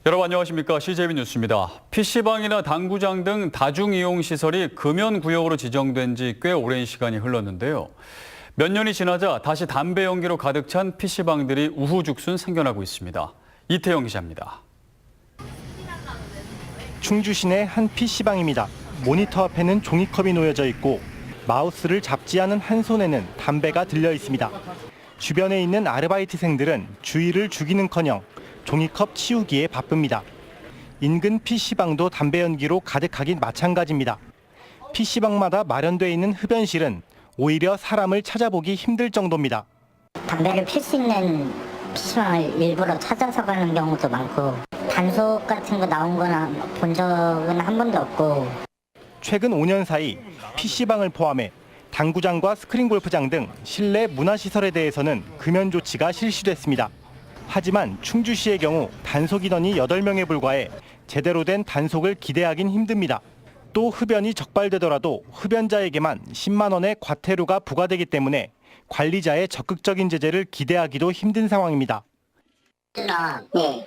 여러분 안녕하십니까? CJB 뉴스입니다. PC방이나 당구장 등 다중이용시설이 금연구역으로 지정된 지 꽤 오랜 시간이 흘렀는데요. 몇 년이 지나자 다시 담배 연기로 가득 찬 PC방들이 우후죽순 생겨나고 있습니다. 이태영 기자입니다. 충주 시내 한 PC방입니다. 모니터 앞에는 종이컵이 놓여져 있고 마우스를 잡지 않은 한 손에는 담배가 들려 있습니다. 주변에 있는 아르바이트생들은 주의를 주기는커녕 종이컵 치우기에 바쁩니다. 인근 PC방도 담배 연기로 가득하긴 마찬가지입니다. PC방마다 마련돼 있는 흡연실은 오히려 사람을 찾아보기 힘들 정도입니다. 담배를 필 수 있는 PC방을 일부러 찾아서 가는 경우도 많고 단속 같은 거 나온 거나 본 적은 한 번도 없고. 최근 5년 사이 PC방을 포함해 당구장과 스크린 골프장 등 실내 문화시설에 대해서는 금연 조치가 실시됐습니다. 하지만 충주시의 경우 단속 인원이 8명에 불과해 제대로 된 단속을 기대하긴 힘듭니다. 또 흡연이 적발되더라도 흡연자에게만 10만 원의 과태료가 부과되기 때문에 관리자의 적극적인 제재를 기대하기도 힘든 상황입니다. 네,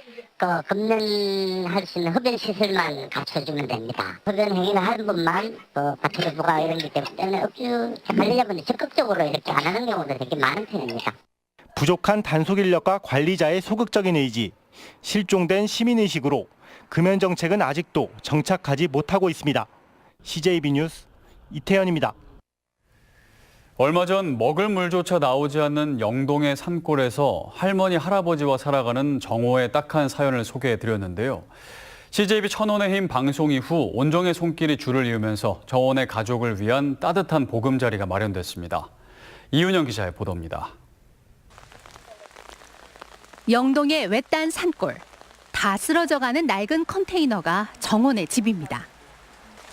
금연할 수 있는 흡연 시설만 갖춰주면 됩니다. 흡연 행위를 하는 분만 과태료 부과 이런 게 때문에 관리자분이 적극적으로 이렇게 안 하는 경우도 되게 많은 편입니다. 부족한 단속 인력과 관리자의 소극적인 의지, 실종된 시민의식으로 금연 정책은 아직도 정착하지 못하고 있습니다. CJB 뉴스 이태현입니다. 얼마 전 먹을 물조차 나오지 않는 영동의 산골에서 할머니, 할아버지와 살아가는 정호의 딱한 사연을 소개해드렸는데요. CJB 천원의 힘 방송 이후 온종의 손길이 줄을 이으면서 정원의 가족을 위한 따뜻한 보금자리가 마련됐습니다. 이윤영 기자의 보도입니다. 영동의 외딴 산골, 다 쓰러져가는 낡은 컨테이너가 정원의 집입니다.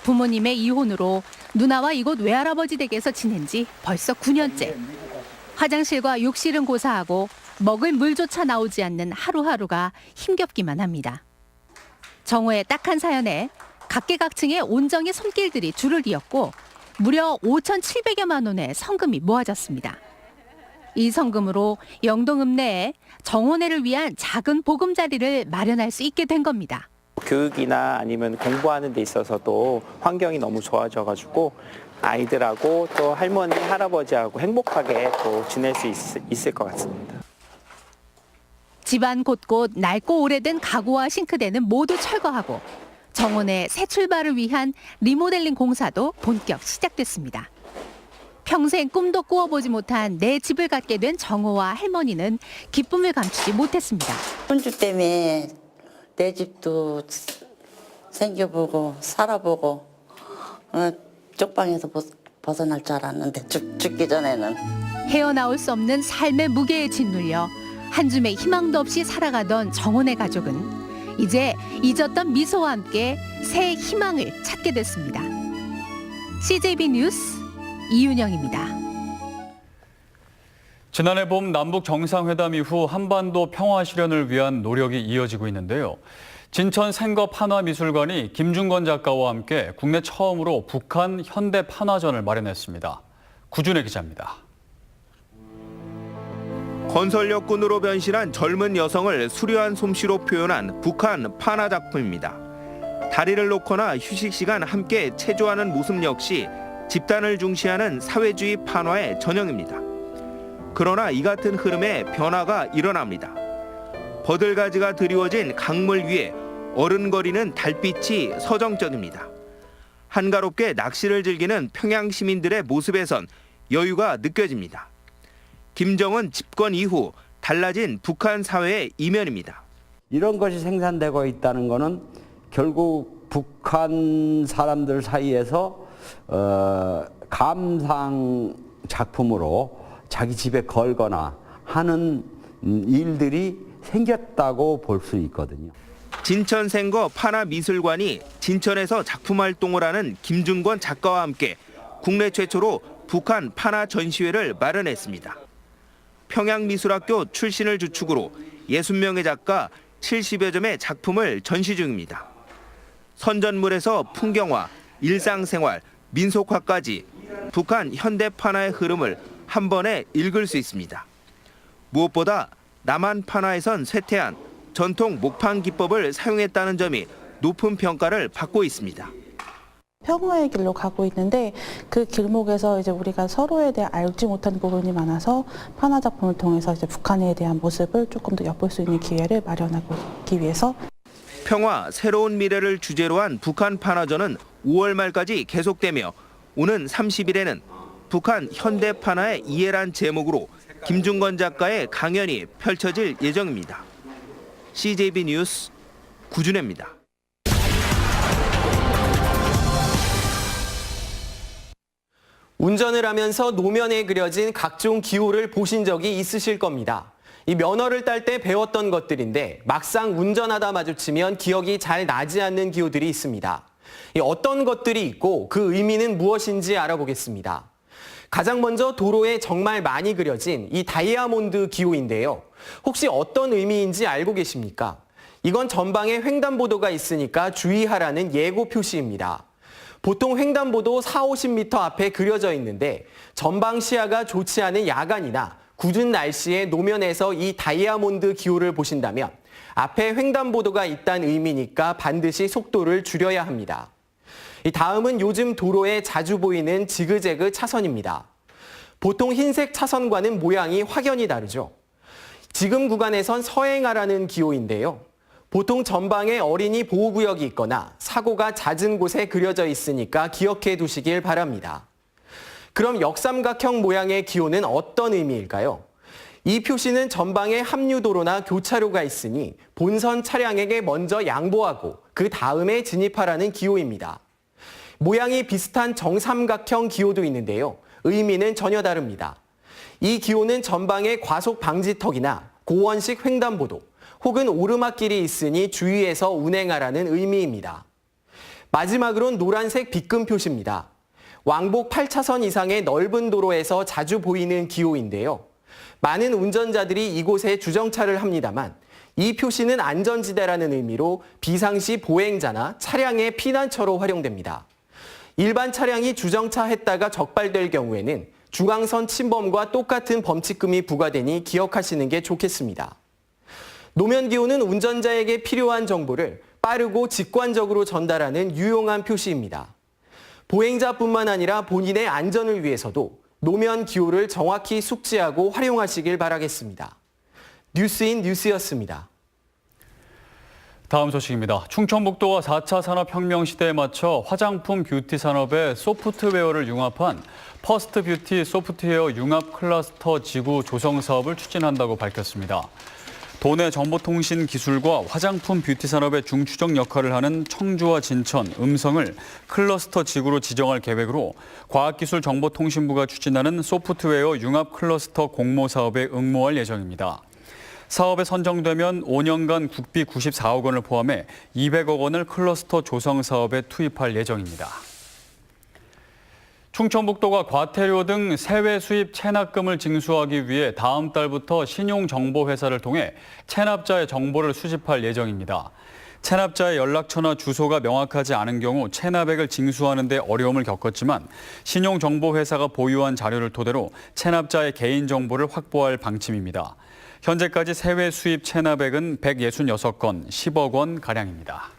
부모님의 이혼으로 누나와 이곳 외할아버지 댁에서 지낸 지 벌써 9년째. 화장실과 욕실은 고사하고 먹을 물조차 나오지 않는 하루하루가 힘겹기만 합니다. 정호의 딱한 사연에 각계각층의 온정의 손길들이 줄을 이었고 무려 5,700여만 원의 성금이 모아졌습니다. 이 성금으로 영동 읍내에 정원회를 위한 작은 보금자리를 마련할 수 있게 된 겁니다. 교육이나 아니면 공부하는 데 있어서도 환경이 너무 좋아져가지고 아이들하고 또 할머니, 할아버지하고 행복하게 또 지낼 수 있을 것 같습니다. 집안 곳곳 낡고 오래된 가구와 싱크대는 모두 철거하고 정원의 새 출발을 위한 리모델링 공사도 본격 시작됐습니다. 평생 꿈도 꾸어보지 못한 내 집을 갖게 된 정호와 할머니는 기쁨을 감추지 못했습니다. 손주 때문에 내 집도 생겨보고 살아보고 쪽방에서 벗어날 줄 알았는데 죽기 전에는. 헤어나올 수 없는 삶의 무게에 짓눌려 한 줌의 희망도 없이 살아가던 정원의 가족은 이제 잊었던 미소와 함께 새 희망을 찾게 됐습니다. CJB 뉴스 이윤영입니다. 지난해 봄 남북 정상회담 이후 한반도 평화 실현을 위한 노력이 이어지고 있는데요. 진천 생겁 한화미술관이 김준건 작가와 함께 국내 처음으로 북한 현대 판화전을 마련했습니다. 구준혜 기자입니다. 건설력군으로 변신한 젊은 여성을 수려한 솜씨로 표현한 북한 판화 작품입니다. 다리를 놓거나 휴식 시간 함께 체조하는 모습 역시 집단을 중시하는 사회주의 판화의 전형입니다. 그러나 이 같은 흐름에 변화가 일어납니다. 버들가지가 드리워진 강물 위에 어른거리는 달빛이 서정적입니다. 한가롭게 낚시를 즐기는 평양 시민들의 모습에선 여유가 느껴집니다. 김정은 집권 이후 달라진 북한 사회의 이면입니다. 이런 것이 생산되고 있다는 것은 결국 북한 사람들 사이에서 감상 작품으로 자기 집에 걸거나 하는 일들이 생겼다고 볼 수 있거든요. 진천 생거 판화미술관이 진천에서 작품 활동을 하는 김준권 작가와 함께 국내 최초로 북한 판화 전시회를 마련했습니다. 평양미술학교 출신을 주축으로 60명의 작가 70여 점의 작품을 전시 중입니다. 선전물에서 풍경화, 일상생활, 민속화까지 북한 현대 판화의 흐름을 한 번에 읽을 수 있습니다. 무엇보다 남한 판화에선 쇠퇴한 전통 목판 기법을 사용했다는 점이 높은 평가를 받고 있습니다. 평화의 길로 가고 있는데 그 길목에서 이제 우리가 서로에 대해 알지 못한 부분이 많아서 판화 작품을 통해서 이제 북한에 대한 모습을 조금 더 엿볼 수 있는 기회를 마련하기 위해서 평화 새로운 미래를 주제로 한 북한 판화전은 5월 말까지 계속되며 오는 30일에는 북한 현대 판화의 이해란 제목으로 김중건 작가의 강연이 펼쳐질 예정입니다. CJB 뉴스 구준혜입니다. 운전을 하면서 노면에 그려진 각종 기호를 보신 적이 있으실 겁니다. 이 면허를 딸 때 배웠던 것들인데 막상 운전하다 마주치면 기억이 잘 나지 않는 기호들이 있습니다. 어떤 것들이 있고 그 의미는 무엇인지 알아보겠습니다. 가장 먼저 도로에 정말 많이 그려진 이 다이아몬드 기호인데요. 혹시 어떤 의미인지 알고 계십니까? 이건 전방에 횡단보도가 있으니까 주의하라는 예고 표시입니다. 보통 횡단보도 40-50m 앞에 그려져 있는데 전방 시야가 좋지 않은 야간이나 굳은 날씨에 노면에서 이 다이아몬드 기호를 보신다면 앞에 횡단보도가 있다는 의미니까 반드시 속도를 줄여야 합니다. 다음은 요즘 도로에 자주 보이는 지그재그 차선입니다. 보통 흰색 차선과는 모양이 확연히 다르죠. 지금 구간에선 서행하라는 기호인데요. 보통 전방에 어린이 보호구역이 있거나 사고가 잦은 곳에 그려져 있으니까 기억해 두시길 바랍니다. 그럼 역삼각형 모양의 기호는 어떤 의미일까요? 이 표시는 전방에 합류도로나 교차로가 있으니 본선 차량에게 먼저 양보하고 그 다음에 진입하라는 기호입니다. 모양이 비슷한 정삼각형 기호도 있는데요. 의미는 전혀 다릅니다. 이 기호는 전방에 과속 방지턱이나 고원식 횡단보도 혹은 오르막길이 있으니 주의해서 운행하라는 의미입니다. 마지막으로는 노란색 빗금 표시입니다. 왕복 8차선 이상의 넓은 도로에서 자주 보이는 기호인데요. 많은 운전자들이 이곳에 주정차를 합니다만 이 표시는 안전지대라는 의미로 비상시 보행자나 차량의 피난처로 활용됩니다. 일반 차량이 주정차했다가 적발될 경우에는 중앙선 침범과 똑같은 범칙금이 부과되니 기억하시는 게 좋겠습니다. 노면기호는 운전자에게 필요한 정보를 빠르고 직관적으로 전달하는 유용한 표시입니다. 보행자뿐만 아니라 본인의 안전을 위해서도 노면 기호를 정확히 숙지하고 활용하시길 바라겠습니다. 뉴스인 뉴스였습니다. 다음 소식입니다. 충청북도가 4차 산업혁명 시대에 맞춰 화장품 뷰티 산업에 소프트웨어를 융합한 퍼스트 뷰티 소프트웨어 융합 클러스터 지구 조성 사업을 추진한다고 밝혔습니다. 도내 정보통신 기술과 화장품 뷰티 산업의 중추적 역할을 하는 청주와 진천, 음성을 클러스터 지구로 지정할 계획으로 과학기술정보통신부가 추진하는 소프트웨어 융합 클러스터 공모 사업에 응모할 예정입니다. 사업에 선정되면 5년간 국비 94억 원을 포함해 200억 원을 클러스터 조성 사업에 투입할 예정입니다. 충청북도가 과태료 등 세외 수입 체납금을 징수하기 위해 다음 달부터 신용정보회사를 통해 체납자의 정보를 수집할 예정입니다. 체납자의 연락처나 주소가 명확하지 않은 경우 체납액을 징수하는 데 어려움을 겪었지만 신용정보회사가 보유한 자료를 토대로 체납자의 개인정보를 확보할 방침입니다. 현재까지 세외 수입 체납액은 166건, 10억 원가량입니다.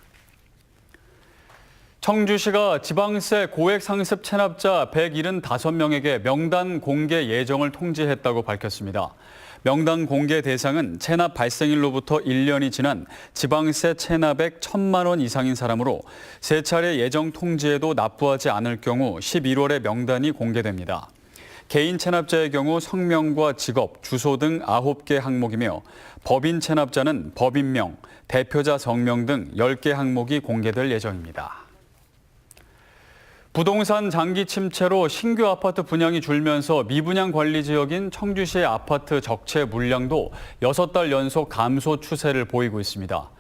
청주시가 지방세 고액 상습 체납자 175명에게 명단 공개 예정을 통지했다고 밝혔습니다. 명단 공개 대상은 체납 발생일로부터 1년이 지난 지방세 체납액 1,000만 원 이상인 사람으로 3차례 예정 통지에도 납부하지 않을 경우 11월에 명단이 공개됩니다. 개인 체납자의 경우 성명과 직업, 주소 등 9개 항목이며 법인 체납자는 법인명, 대표자 성명 등 10개 항목이 공개될 예정입니다. 부동산 장기 침체로 신규 아파트 분양이 줄면서 미분양 관리 지역인 청주시의 아파트 적체 물량도 6달 연속 감소 추세를 보이고 있습니다.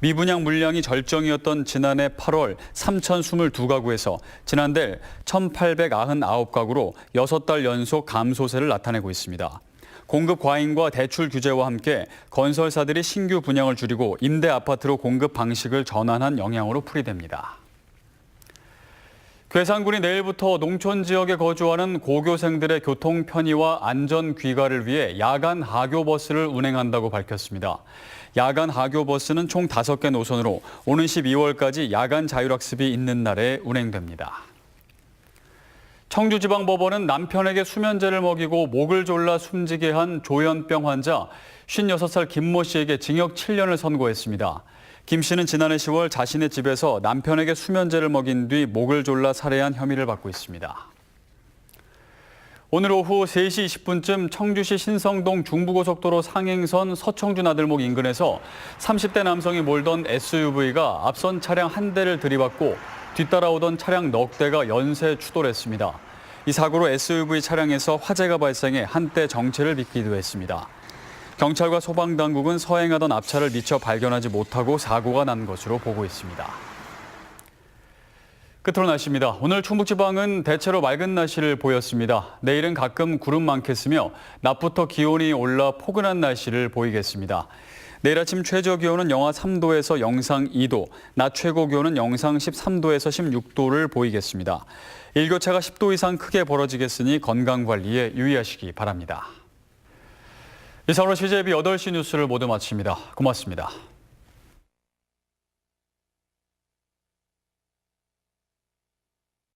미분양 물량이 절정이었던 지난해 8월 3,022가구에서 지난달 1,899가구로 6달 연속 감소세를 나타내고 있습니다. 공급 과잉과 대출 규제와 함께 건설사들이 신규 분양을 줄이고 임대 아파트로 공급 방식을 전환한 영향으로 풀이됩니다. 괴산군이 내일부터 농촌 지역에 거주하는 고교생들의 교통 편의와 안전 귀가를 위해 야간 하교버스를 운행한다고 밝혔습니다. 야간 하교버스는 총 5개 노선으로 오는 12월까지 야간 자율학습이 있는 날에 운행됩니다. 청주지방법원은 남편에게 수면제를 먹이고 목을 졸라 숨지게 한 조현병 환자 56살 김모 씨에게 징역 7년을 선고했습니다. 김 씨는 지난해 10월 자신의 집에서 남편에게 수면제를 먹인 뒤 목을 졸라 살해한 혐의를 받고 있습니다. 오늘 오후 3시 20분쯤 청주시 신성동 중부고속도로 상행선 서청주 나들목 인근에서 30대 남성이 몰던 SUV가 앞선 차량 한 대를 들이받고 뒤따라오던 차량 넉 대가 연쇄 추돌했습니다. 이 사고로 SUV 차량에서 화재가 발생해 한때 정체를 빚기도 했습니다. 경찰과 소방당국은 서행하던 앞차를 미처 발견하지 못하고 사고가 난 것으로 보고 있습니다. 끝으로 날씨입니다. 오늘 충북지방은 대체로 맑은 날씨를 보였습니다. 내일은 가끔 구름 많겠으며 낮부터 기온이 올라 포근한 날씨를 보이겠습니다. 내일 아침 최저 기온은 영하 3도에서 영상 2도, 낮 최고 기온은 영상 13도에서 16도를 보이겠습니다. 일교차가 10도 이상 크게 벌어지겠으니 건강관리에 유의하시기 바랍니다. 이상으로 CJB 8시 뉴스를 모두 마칩니다. 고맙습니다.